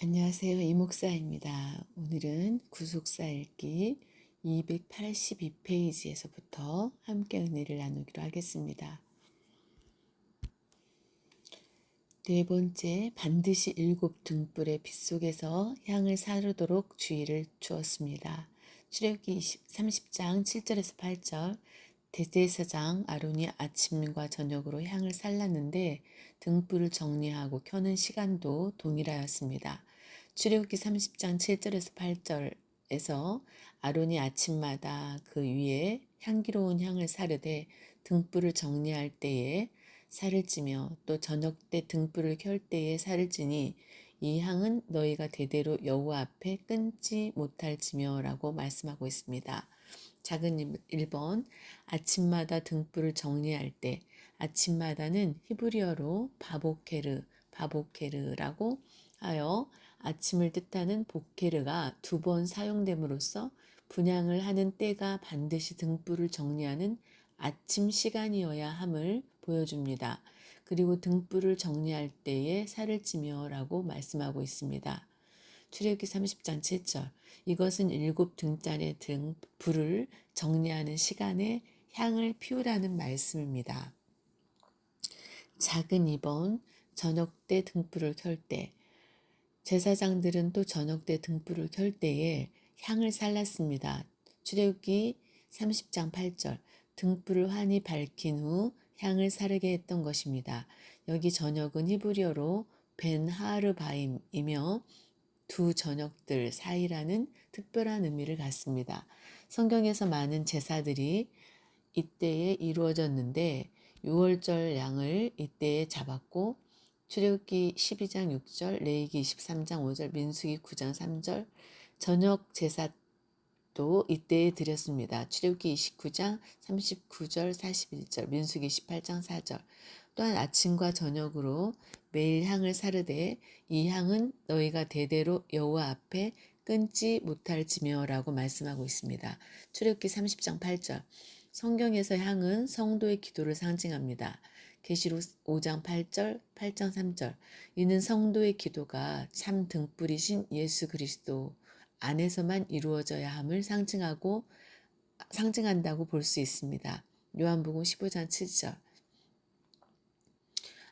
안녕하세요. 이목사입니다. 오늘은 구속사 읽기 282페이지에서부터 함께 은혜를 나누기로 하겠습니다. 네 번째, 반드시 7등불의 빛 속에서 향을 사르도록 주의를 주었습니다. 출애굽기 30장 7절에서 8절. 대제사장 아론이 아침과 저녁으로 향을 살랐는데 등불을 정리하고 켜는 시간도 동일하였습니다. 출애굽기 30장 7절에서 8절에서 아론이 아침마다 그 위에 향기로운 향을 사르되 등불을 정리할 때에 살을 찌며 또 저녁 때 등불을 켤 때에 살을 찌니 이 향은 너희가 대대로 여호와 앞에 끊지 못할지며라고 말씀하고 있습니다. 작은 1번, 아침마다 등불을 정리할 때, 아침마다는 히브리어로 바보케르라고 하여 아침을 뜻하는 보케르가 2번 사용됨으로써 분향을 하는 때가 반드시 등불을 정리하는 아침 시간이어야 함을 보여줍니다. 그리고 등불을 정리할 때에 살을 찌며라고 말씀하고 있습니다. 출애굽기 30장 7절. 이것은 7등잔의 불을 정리하는 시간에 향을 피우라는 말씀입니다. 작은 2번, 저녁 때 등불을 켤 때. 제사장들은 또 저녁 때 등불을 켤 때에 향을 살랐습니다. 출애굽기 30장 8절. 등불을 환히 밝힌 후 향을 사르게 했던 것입니다. 여기 저녁은 히브리어로 벤하르바임이며 두 저녁들 사이라는 특별한 의미를 갖습니다. 성경에서 많은 제사들이 이때에 이루어졌는데 6월절 양을 이때에 잡았고 출애굽기 12장 6절, 레위기 23장 5절, 민수기 9장 3절, 저녁 제사도 이때에 드렸습니다. 출애굽기 29장 39절, 41절, 민수기 18장 4절. 또한 아침과 저녁으로 매일 향을 사르되 이 향은 너희가 대대로 여호와 앞에 끊지 못할지며라고 말씀하고 있습니다. 출애굽기 30장 8절. 성경에서 향은 성도의 기도를 상징합니다. 계시록 5장 8절, 8장 3절. 이는 성도의 기도가 참 등불이신 예수 그리스도 안에서만 이루어져야 함을 상징한다고 볼 수 있습니다. 요한복음 15장 7절.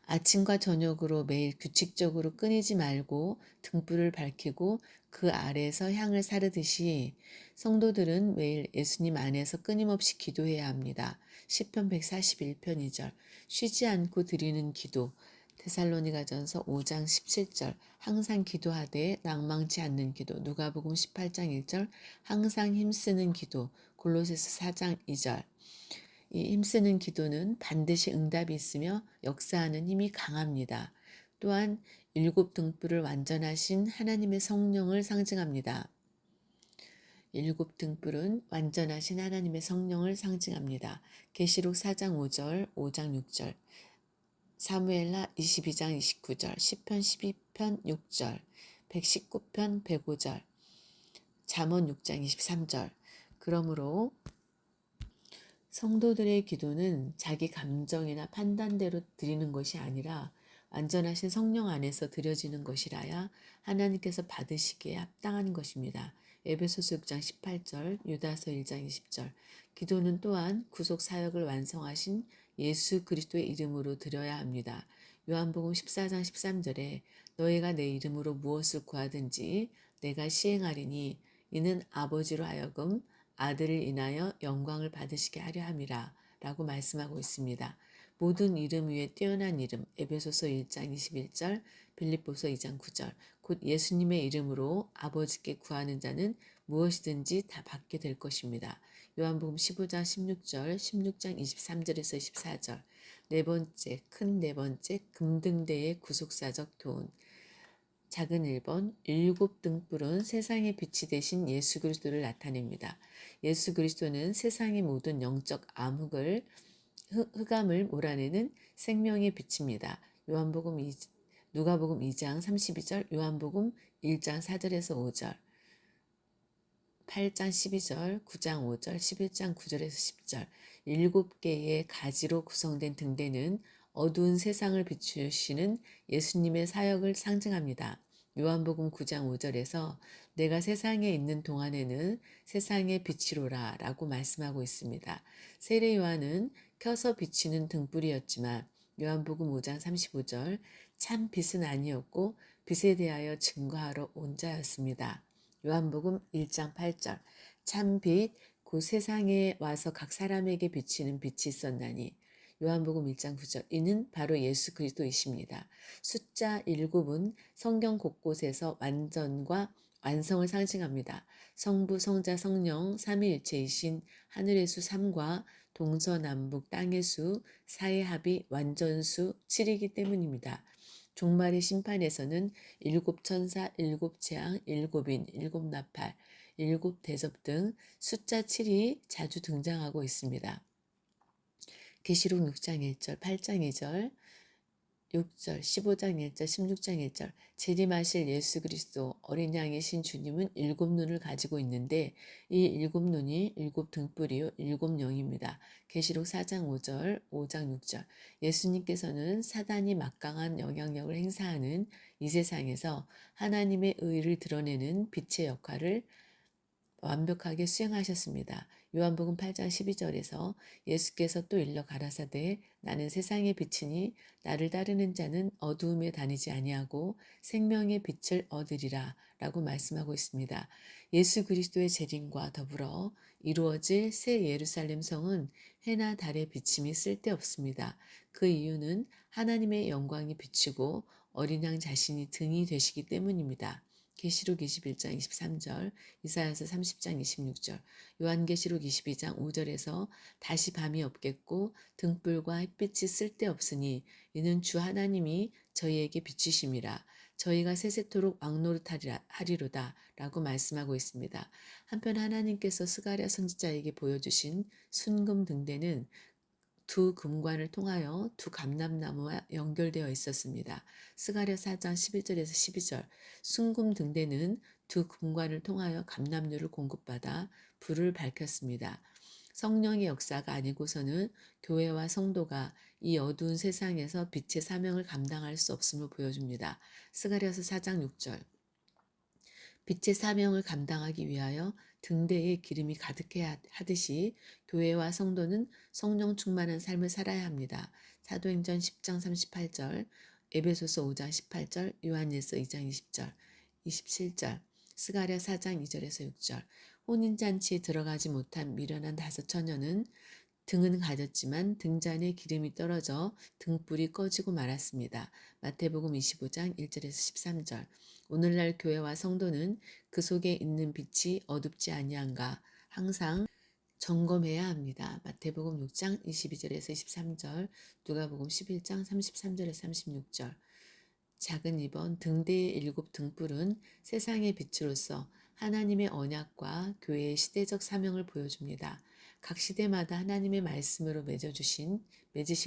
아침과 저녁으로 매일 규칙적으로 끊이지 말고 등불을 밝히고 그 아래에서 향을 사르듯이 성도들은 매일 예수님 안에서 끊임없이 기도해야 합니다. 시편 141편 2절. 쉬지 않고 드리는 기도. 데살로니가전서 5장 17절. 항상 기도하되 낭망치 않는 기도. 누가복음 18장 1절. 항상 힘쓰는 기도. 골로새서 4장 2절. 이 힘쓰는 기도는 반드시 응답이 있으며 역사하는 힘이 강합니다. 또한 7등불을 완전하신 하나님의 성령을 상징합니다. 7등불은 완전하신 하나님의 성령을 상징합니다. 계시록 4장 5절, 5장 6절, 사무엘하 22장 29절, 시편 12편 6절, 119편 105절, 잠언 6장 23절. 그러므로 성도들의 기도는 자기 감정이나 판단대로 드리는 것이 아니라 완전하신 성령 안에서 드려지는 것이라야 하나님께서 받으시기에 합당한 것입니다. 에베소서 6장 18절, 유다서 1장 20절. 기도는 또한 구속 사역을 완성하신 예수 그리스도의 이름으로 드려야 합니다. 요한복음 14장 13절에 너희가 내 이름으로 무엇을 구하든지 내가 시행하리니 이는 아버지로 하여금 아들을 인하여 영광을 받으시게 하려 함이라 라고 말씀하고 있습니다. 모든 이름 위에 뛰어난 이름 에베소서 1장 21절, 빌립보서 2장 9절. 곧 예수님의 이름으로 아버지께 구하는 자는 무엇이든지 다 받게 될 것입니다. 요한복음 15장 16절, 16장 23절에서 24절. 네 번째 금등대의 구속사적 교훈. 작은 1번, 7등불은 세상의 빛이 되신 예수 그리스도를 나타냅니다. 예수 그리스도는 세상의 모든 영적 흑암을 몰아내는 생명의 빛입니다. 누가복음 2장 32절, 요한복음 1장 4절에서 5절, 8장 12절, 9장 5절, 11장 9절에서 10절. 7개의 가지로 구성된 등대는 어두운 세상을 비추시는 예수님의 사역을 상징합니다. 요한복음 9장 5절에서 내가 세상에 있는 동안에는 세상의 빛이로라 라고 말씀하고 있습니다. 세례 요한은 켜서 비치는 등불이었지만 요한복음 5장 35절 참 빛은 아니었고 빛에 대하여 증거하러 온 자였습니다. 요한복음 1장 8절 참 빛, 곧 세상에 와서 각 사람에게 비치는 빛이 있었나니 요한복음 1장 9절 이는 바로 예수 그리스도이십니다. 숫자 7은 성경 곳곳에서 완전과 완성을 상징합니다. 성부, 성자, 성령, 삼위일체이신 하늘의 수 3과 동서남북 땅의 수, 사의 합이 완전수 7이기 때문입니다. 종말의 심판에서는 7천사, 7재앙, 7인, 7나팔, 7대접 등 숫자 7이 자주 등장하고 있습니다. 계시록 6장 1절, 8장 2절, 6절, 15장 1절, 16장 1절 재림하실 예수 그리스도 어린 양이신 주님은 7눈을 가지고 있는데 이 7눈이 7등불이요 7영입니다. 계시록 4장 5절, 5장 6절 예수님께서는 사단이 막강한 영향력을 행사하는 이 세상에서 하나님의 의를 드러내는 빛의 역할을 완벽하게 수행하셨습니다. 요한복음 8장 12절에서 예수께서 또 일러 가라사대 나는 세상의 빛이니 나를 따르는 자는 어두움에 다니지 아니하고 생명의 빛을 얻으리라 라고 말씀하고 있습니다. 예수 그리스도의 재림과 더불어 이루어질 새 예루살렘 성은 해나 달의 비침이 쓸데없습니다. 그 이유는 하나님의 영광이 비치고 어린 양 자신이 등이 되시기 때문입니다. 계시록 21장 23절, 이사야서 30장 26절, 요한계시록 22장 5절에서 다시 밤이 없겠고 등불과 햇빛이 쓸데없으니 이는 주 하나님이 저희에게 비추심이라 저희가 세세토록 왕노릇하리로다 라고 말씀하고 있습니다. 한편 하나님께서 스가랴 선지자에게 보여주신 순금 등대는 두 금관을 통하여 두 감람나무와 연결되어 있었습니다. 스가랴 4장 11절에서 12절 순금 등대는 두 금관을 통하여 감람류를 공급받아 불을 밝혔습니다. 성령의 역사가 아니고서는 교회와 성도가 이 어두운 세상에서 빛의 사명을 감당할 수 없음을 보여줍니다. 스가랴서 4장 6절 빛의 사명을 감당하기 위하여 등대에 기름이 가득해야 하듯이 교회와 성도는 성령 충만한 삶을 살아야 합니다. 사도행전 10장 38절, 에베소서 5장 18절, 요한일서 2장 20절, 27절, 스가랴 4장 2절에서 6절. 혼인잔치에 들어가지 못한 미련한 5처녀는 등은 가졌지만 등잔에 기름이 떨어져 등불이 꺼지고 말았습니다. 마태복음 25장 1절에서 13절. 오늘날 교회와 성도는 그 속에 있는 빛이 어둡지 아니한가 항상 점검해야 합니다. 마태복음 6장 22절에서 23절, 누가복음 11장 33절에서 36절. 작은 2번 등대의 7등불은 세상의 빛으로서 하나님의 언약과 교회의 시대적 사명을 보여줍니다. 각 시대마다 하나님의 말씀으로 맺으신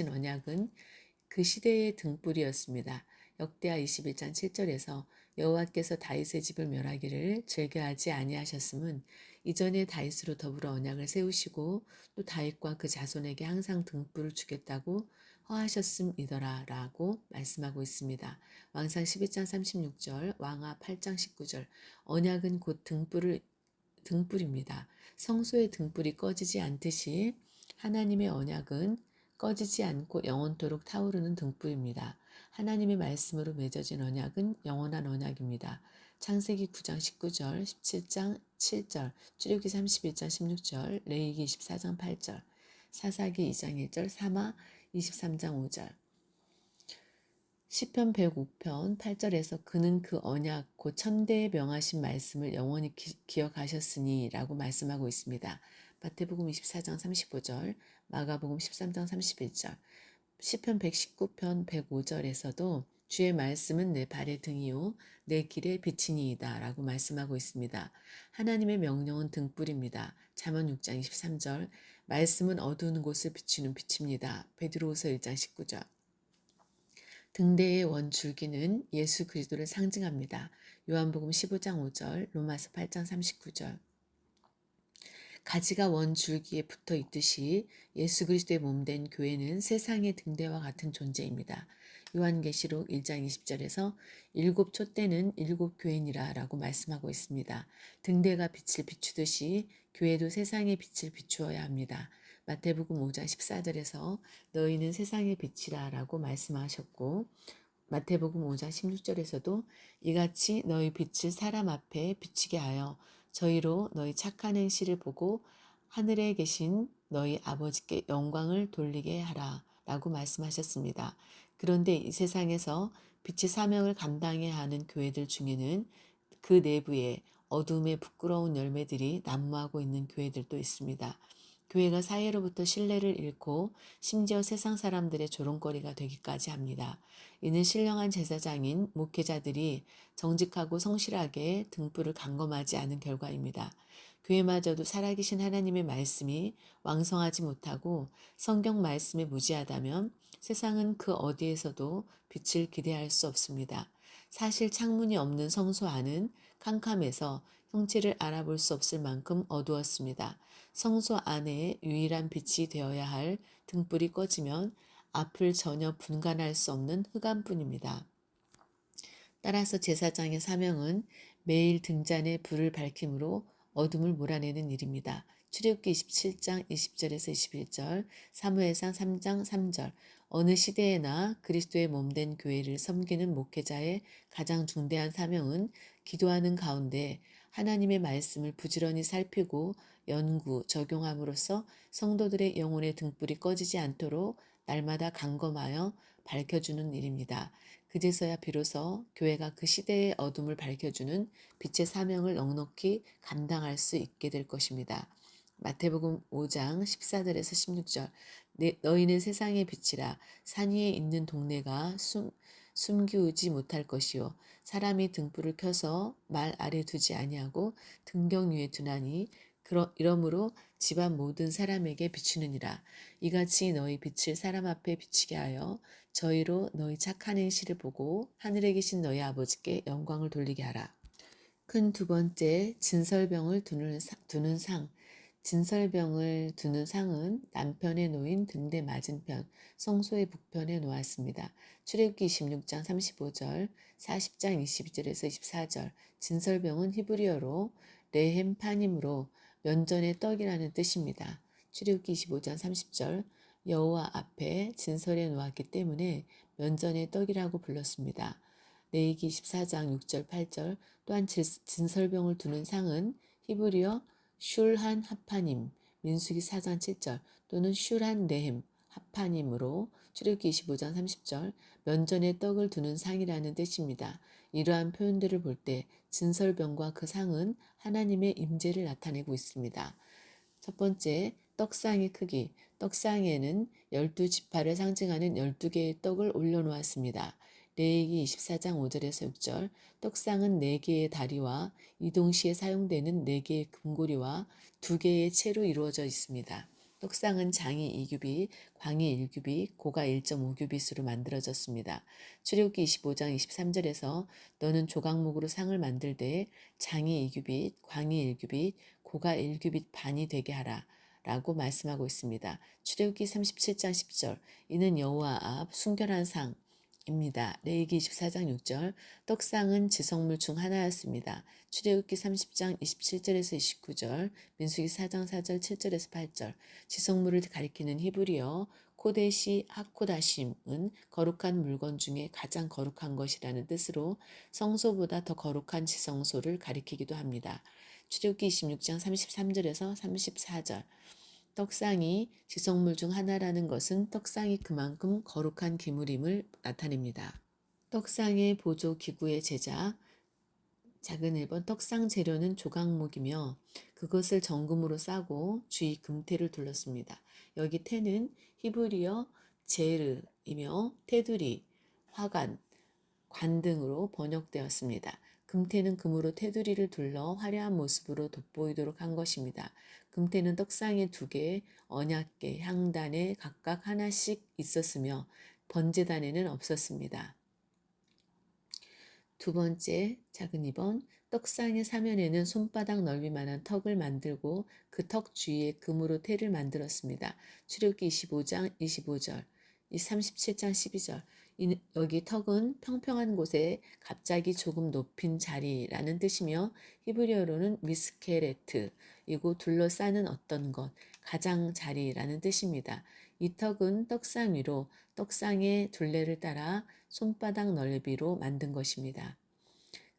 언약은 그 시대의 등불이었습니다. 역대하 21장 7절에서 여호와께서 다윗의 집을 멸하기를 즐겨하지 아니하셨음은 이전에 다윗으로 더불어 언약을 세우시고 또 다윗과 그 자손에게 항상 등불을 주겠다고 허하셨음이더라 라고 말씀하고 있습니다. 왕상 12장 36절, 왕하 8장 19절 언약은 곧 등불입니다. 성소의 등불이 꺼지지 않듯이 하나님의 언약은 꺼지지 않고 영원토록 타오르는 등불입니다. 하나님의 말씀으로 맺어진 언약은 영원한 언약입니다. 창세기 9장 19절, 17장 7절, 출애굽기 31장 16절, 레위기 24장 8절, 사사기 2장 1절, 사마 23장 5절. 시편 105편 8절에서 그는 그 언약 곧 천대에 명하신 말씀을 영원히 기억하셨으니 라고 말씀하고 있습니다. 마태복음 24장 35절, 마가복음 13장 31절, 시편 119편 105절에서도 주의 말씀은 내 발의 등이요 내 길의 빛이니이다 라고 말씀하고 있습니다. 하나님의 명령은 등불입니다. 잠언 6장 23절 말씀은 어두운 곳을 비추는 빛입니다. 베드로후서 1장 19절 등대의 원줄기는 예수 그리스도를 상징합니다. 요한복음 15장 5절, 로마서 8장 39절. 가지가 원줄기에 붙어 있듯이 예수 그리스도의 몸된 교회는 세상의 등대와 같은 존재입니다. 요한계시록 1장 20절에서 일곱 촛대는 일곱 교회니라 라고 말씀하고 있습니다. 등대가 빛을 비추듯이 교회도 세상의 빛을 비추어야 합니다. 마태복음 5장 14절에서 너희는 세상의 빛이라 라고 말씀하셨고 마태복음 5장 16절에서도 이같이 너희 빛을 사람 앞에 비치게 하여 저희로 너희 착한 행실을 보고 하늘에 계신 너희 아버지께 영광을 돌리게 하라 라고 말씀하셨습니다. 그런데 이 세상에서 빛의 사명을 감당해야 하는 교회들 중에는 그 내부에 어둠의 부끄러운 열매들이 난무하고 있는 교회들도 있습니다. 교회가 사회로부터 신뢰를 잃고 심지어 세상 사람들의 조롱거리가 되기까지 합니다. 이는 신령한 제사장인 목회자들이 정직하고 성실하게 등불을 감검하지 않은 결과입니다. 교회마저도 살아계신 하나님의 말씀이 왕성하지 못하고 성경 말씀에 무지하다면 세상은 그 어디에서도 빛을 기대할 수 없습니다. 사실 창문이 없는 성소 안은 캄캄해서 형체를 알아볼 수 없을 만큼 어두웠습니다. 성소 안에 유일한 빛이 되어야 할 등불이 꺼지면 앞을 전혀 분간할 수 없는 흑암뿐입니다. 따라서 제사장의 사명은 매일 등잔에 불을 밝힘으로 어둠을 몰아내는 일입니다. 출애굽기 27장 20절에서 21절, 사무엘상 3장 3절. 어느 시대에나 그리스도의 몸된 교회를 섬기는 목회자의 가장 중대한 사명은 기도하는 가운데 하나님의 말씀을 부지런히 살피고 연구, 적용함으로써 성도들의 영혼의 등불이 꺼지지 않도록 날마다 감검하여 밝혀주는 일입니다. 그제서야 비로소 교회가 그 시대의 어둠을 밝혀주는 빛의 사명을 넉넉히 감당할 수 있게 될 것입니다. 마태복음 5장 14절에서 16절 너희는 세상의 빛이라 산 위에 있는 동네가 숨기우지 못할 것이요 사람이 등불을 켜서 말 아래 두지 아니하고 등경 위에 두나니 이러므로 집안 모든 사람에게 비추느니라. 이같이 너희 빛을 사람 앞에 비치게 하여 저희로 너희 착한 행실을 보고 하늘에 계신 너희 아버지께 영광을 돌리게 하라. 큰 두 번째 진설병을 두는 상. 진설병을 두는 상은 남편에 놓인 등대 맞은편 성소의 북편에 놓았습니다. 출애굽기 26장 35절, 40장 22절에서 24절. 진설병은 히브리어로 레헴파님으로 면전의 떡이라는 뜻입니다. 출애굽기 25장 30절 여호와 앞에 진설에 놓았기 때문에 면전의 떡이라고 불렀습니다. 레위기 24장 6절 8절 또한 진설병을 두는 상은 히브리어 슐한 하파님, 민수기 4장 7절 또는 슐한 네헴 하파님으로 출애굽기 25장 30절 면전에 떡을 두는 상이라는 뜻입니다. 이러한 표현들을 볼 때 진설병과 그 상은 하나님의 임재를 나타내고 있습니다. 첫 번째, 떡상의 크기. 떡상에는 12지파를 상징하는 12개의 떡을 올려놓았습니다. 레위기 24장 5절에서 6절 떡상은 4개의 다리와 이동 시에 사용되는 4개의 금고리와 2개의 채로 이루어져 있습니다. 떡상은 장이 2규빗, 광이 1규빗, 고가 1.5규빗으로 만들어졌습니다. 출애굽기 25장 23절에서 너는 조각목으로 상을 만들되 장이 2규빗, 광이 1규빗, 고가 1규빗 반이 되게 하라. 라고 말씀하고 있습니다. 출애굽기 37장 10절 이는 여호와 앞 순결한 상입니다. 레위기 24장 6절 떡상은 지성물 중 하나였습니다. 출애굽기 30장 27절에서 29절 민수기 4장 4절 7절에서 8절 지성물을 가리키는 히브리어 코데시 하코다심은 거룩한 물건 중에 가장 거룩한 것이라는 뜻으로 성소보다 더 거룩한 지성소를 가리키기도 합니다. 출애굽기 26장 33절에서 34절 떡상이 지성물 중 하나라는 것은 떡상이 그만큼 거룩한 기물임을 나타냅니다. 떡상의 보조 기구의 제작 작은 1번 떡상 재료는 조각목이며 그것을 정금으로 싸고 주위 금태를 둘렀습니다. 여기 태는 히브리어 제르이며 테두리, 화관, 관 등으로 번역되었습니다. 금태는 금으로 테두리를 둘러 화려한 모습으로 돋보이도록 한 것입니다. 금태는 떡상에 2개, 언약계, 향단에 각각 하나씩 있었으며 번제단에는 없었습니다. 두 번째, 작은 2번 떡상의 사면에는 손바닥 넓이만한 턱을 만들고 그 턱 주위에 금으로 태를 만들었습니다. 출애굽기 25장 25절, 37장 12절 여기 턱은 평평한 곳에 갑자기 조금 높인 자리라는 뜻이며 히브리어로는 미스케레트, 이고 둘러싸는 어떤 것, 가장 자리라는 뜻입니다. 이 턱은 떡상 위로 떡상의 둘레를 따라 손바닥 넓이로 만든 것입니다.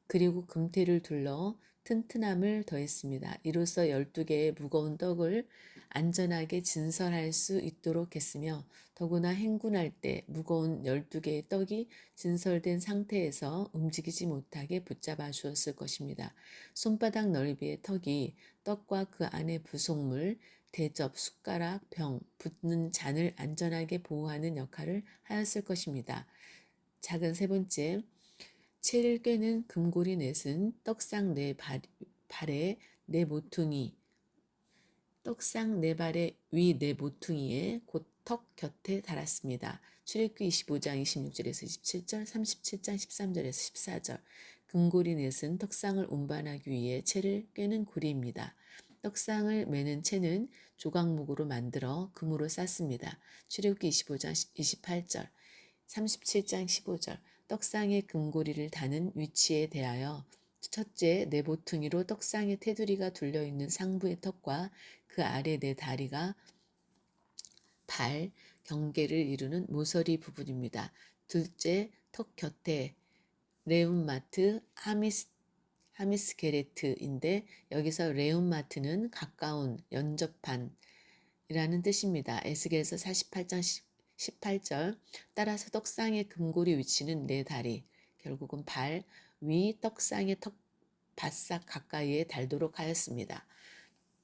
그리고 금태를 둘러 튼튼함을 더했습니다. 이로써 12개의 무거운 떡을 안전하게 진설할 수 있도록 했으며 더구나 행군할 때 무거운 12개의 떡이 진설된 상태에서 움직이지 못하게 붙잡아 주었을 것입니다. 손바닥 넓이의 턱이 떡과 그 안의 부속물, 대접, 숟가락, 병, 붓는 잔을 안전하게 보호하는 역할을 하였을 것입니다. 작은 세 번째, 채를 꿰는 금고리 넷은 떡상 네 발에 네 모퉁이, 떡상 네 발의 위 네 모퉁이에 곧 턱 곁에 달았습니다. 출애굽기 25장 26절에서 27절, 37장 13절에서 14절. 금고리 넷은 떡상을 운반하기 위해 채를 꿰는 고리입니다. 떡상을 매는 채는 조각목으로 만들어 금으로 쌌습니다. 출애굽기 25장 28절, 37장 15절. 떡상의 금고리를 다는 위치에 대하여 첫째, 네 모퉁이로 떡상의 테두리가 둘려있는 상부의 턱과 그 아래 네 다리가 발, 경계를 이루는 모서리 부분입니다. 둘째, 턱 곁에 레움마트, 하미스게레트인데 여기서 레움마트는 가까운, 연접한 이라는 뜻입니다. 에스겔서 48장 18절. 따라서 떡상의 금고리 위치는 네 다리, 결국은 발, 위 떡상의 턱 바싹 가까이에 달도록 하였습니다.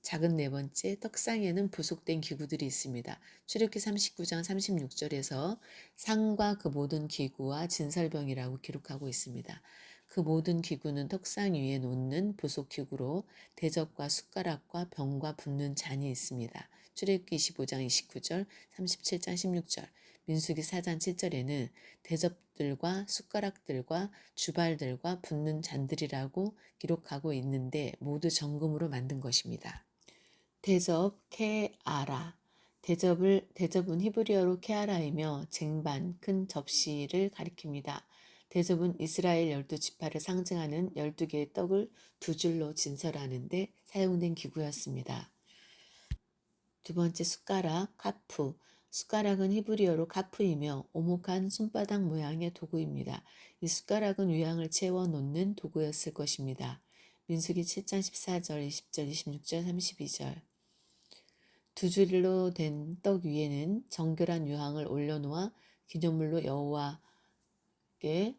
작은 네 번째, 떡상에는 부속된 기구들이 있습니다. 출애굽기 39장 36절에서 상과 그 모든 기구와 진설병이라고 기록하고 있습니다. 그 모든 기구는 떡상 위에 놓는 부속 기구로 대접과 숟가락과 병과 붓는 잔이 있습니다. 출애굽기 25장 29절, 37장 16절, 민수기 4장 7절에는 대접들과 숟가락들과 주발들과 붓는 잔들이라고 기록하고 있는데 모두 정금으로 만든 것입니다. 대접, 케아라. 대접은 히브리어로 케아라이며 쟁반, 큰 접시를 가리킵니다. 대접은 이스라엘 12지파를 상징하는 12개의 떡을 두 줄로 진설하는 데 사용된 기구였습니다. 두 번째, 숟가락, 카프. 숟가락은 히브리어로 카프이며 오목한 손바닥 모양의 도구입니다. 이 숟가락은 유향을 채워 놓는 도구였을 것입니다. 민수기 7장 14절, 20절, 26절, 32절. 두 줄로 된 떡 위에는 정결한 유향을 올려놓아 기념물로 여호와께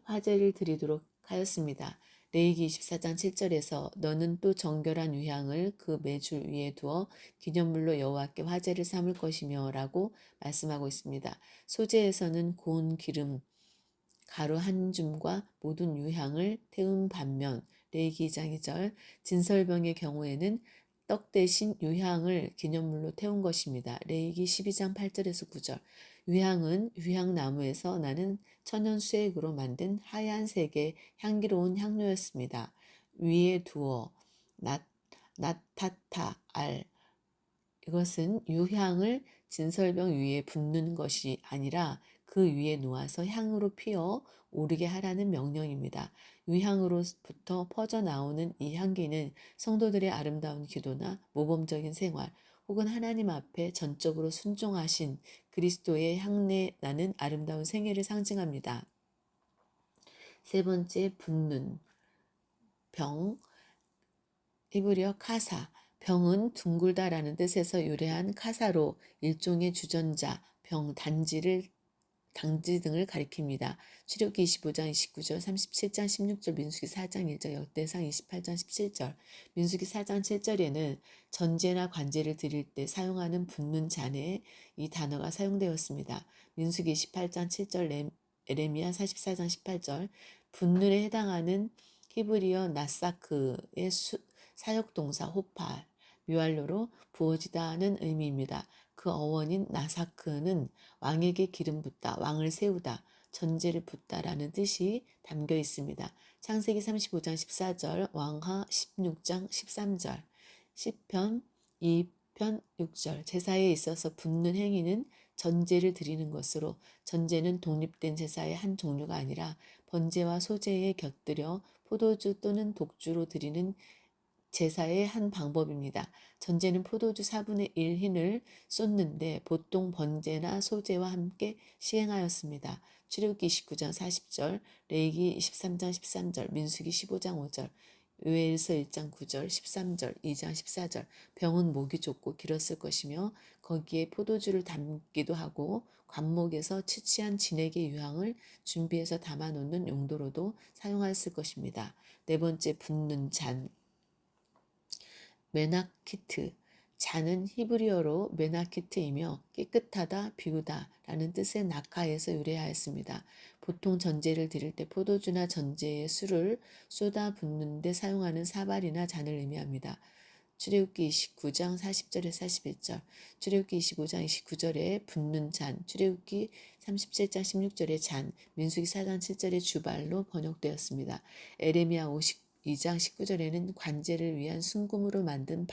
화제를 드리도록 하였습니다. 레위기 24장 7절에서 너는 또 정결한 유향을 그 매줄 위에 두어 기념물로 여호와께 화제를 삼을 것이며 라고 말씀하고 있습니다. 소재에서는 고운 기름, 가루 한 줌과 모든 유향을 태운 반면 레위기 2장 2절 진설병의 경우에는 떡 대신 유향을 기념물로 태운 것입니다. 레위기 12장 8절에서 9절. 유향은 유향나무에서 나는 천연 수액으로 만든 하얀색의 향기로운 향료였습니다. 위에 두어 나타타 알. 이것은 유향을 진설병 위에 붓는 것이 아니라 그 위에 놓아서 향으로 피어 오르게 하라는 명령입니다. 유향으로부터 퍼져나오는 이 향기는 성도들의 아름다운 기도나 모범적인 생활 혹은 하나님 앞에 전적으로 순종하신 그리스도의 향내 나는 아름다운 생애를 상징합니다. 세 번째, 붓는 병, 히브리어 카사. 병은 둥글다라는 뜻에서 유래한 카사로 일종의 주전자, 병, 당지 등을 가리킵니다. 출애굽기 25장 29절, 37장 16절, 민수기 4장 1절, 역대상 28장 17절. 민수기 4장 7절에는 전제나 관제를 드릴 때 사용하는 붓는 잔에 이 단어가 사용되었습니다. 민수기 28장 7절, 에레미야 44장 18절. 붓는에 해당하는 히브리어 나사크의 사역동사 호파, 묘할로로 부어지다는 의미입니다. 그 어원인 나사크는 왕에게 기름 붓다, 왕을 세우다, 전제를 붓다라는 뜻이 담겨 있습니다. 창세기 35장 14절, 왕하 16장 13절, 시편 2편 6절. 제사에 있어서 붓는 행위는 전제를 드리는 것으로 전제는 독립된 제사의 한 종류가 아니라 번제와 소제에 곁들여 포도주 또는 독주로 드리는 제사의 한 방법입니다. 전제는 포도주 4분의 1 흰을 쏟는데 보통 번제나 소제와 함께 시행하였습니다. 출애굽기 29장 40절, 레위기 23장 13절, 민수기 15장 5절, 요엘서 1장 9절, 13절, 2장 14절. 병은 목이 좁고 길었을 것이며 거기에 포도주를 담기도 하고 관목에서 취취한 진액의 유황을 준비해서 담아놓는 용도로도 사용하였을 것입니다. 네 번째, 붓는 잔. 메나키트. 잔은 히브리어로 메나키트이며 깨끗하다, 비우다 라는 뜻의 낙하에서 유래하였습니다. 보통 전제를 드릴 때 포도주나 전제에 술을 쏟아 붓는 데 사용하는 사발이나 잔을 의미합니다. 출애굽기 29장 40절에 41절, 출애굽기 25장 29절에 붓는 잔, 출애굽기 37장 16절에 잔, 민수기 4장 7절에 주발로 번역되었습니다. 에레미야 52장 19절에는 관제를 위한 순금으로 만든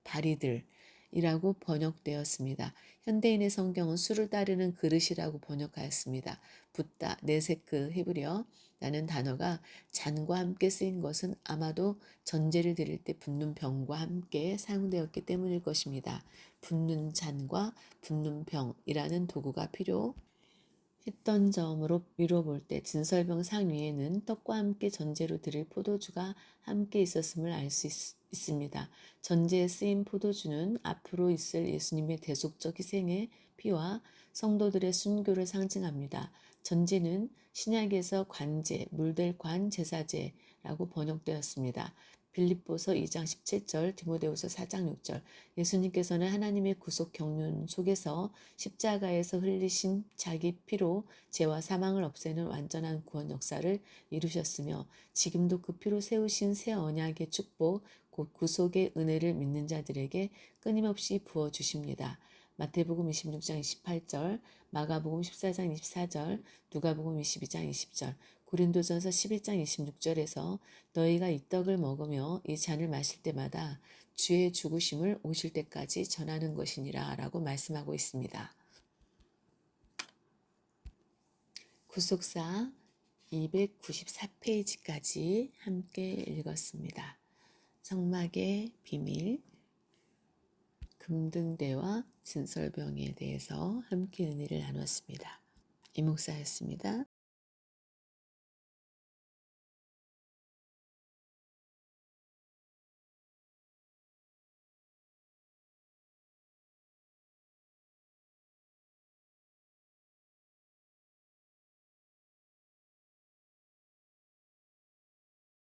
바리들이라고 번역되었습니다. 현대인의 성경은 술을 따르는 그릇이라고 번역하였습니다. 붓다, 네세크 히브리어 라는 단어가 잔과 함께 쓰인 것은 아마도 전제를 드릴 때 붓는 병과 함께 사용되었기 때문일 것입니다. 붓는 잔과 붓는 병이라는 도구가 필요했던 점으로 미뤄볼 때 진설병 상위에는 떡과 함께 전제로 드릴 포도주가 함께 있었음을 알 수 있습니다. 전제에 쓰인 포도주는 앞으로 있을 예수님의 대속적 희생의 피와 성도들의 순교를 상징합니다. 전제는 신약에서 관제, 물될 관, 제사제라고 번역되었습니다. 빌립보서 2장 17절, 디모데후서 4장 6절. 예수님께서는 하나님의 구속 경륜 속에서 십자가에서 흘리신 자기 피로 죄와 사망을 없애는 완전한 구원 역사를 이루셨으며 지금도 그 피로 세우신 새 언약의 축복, 곧 구속의 은혜를 믿는 자들에게 끊임없이 부어주십니다. 마태복음 26장 28절, 마가복음 14장 24절, 누가복음 22장 20절, 고린도전서 11장 26절에서 너희가 이 떡을 먹으며 이 잔을 마실 때마다 주의 죽으심을 오실 때까지 전하는 것이니라 라고 말씀하고 있습니다. 구속사 294페이지까지 함께 읽었습니다. 성막의 비밀, 금등대와 진설병에 대해서 함께 은혜를 나눴습니다. 이 목사였습니다.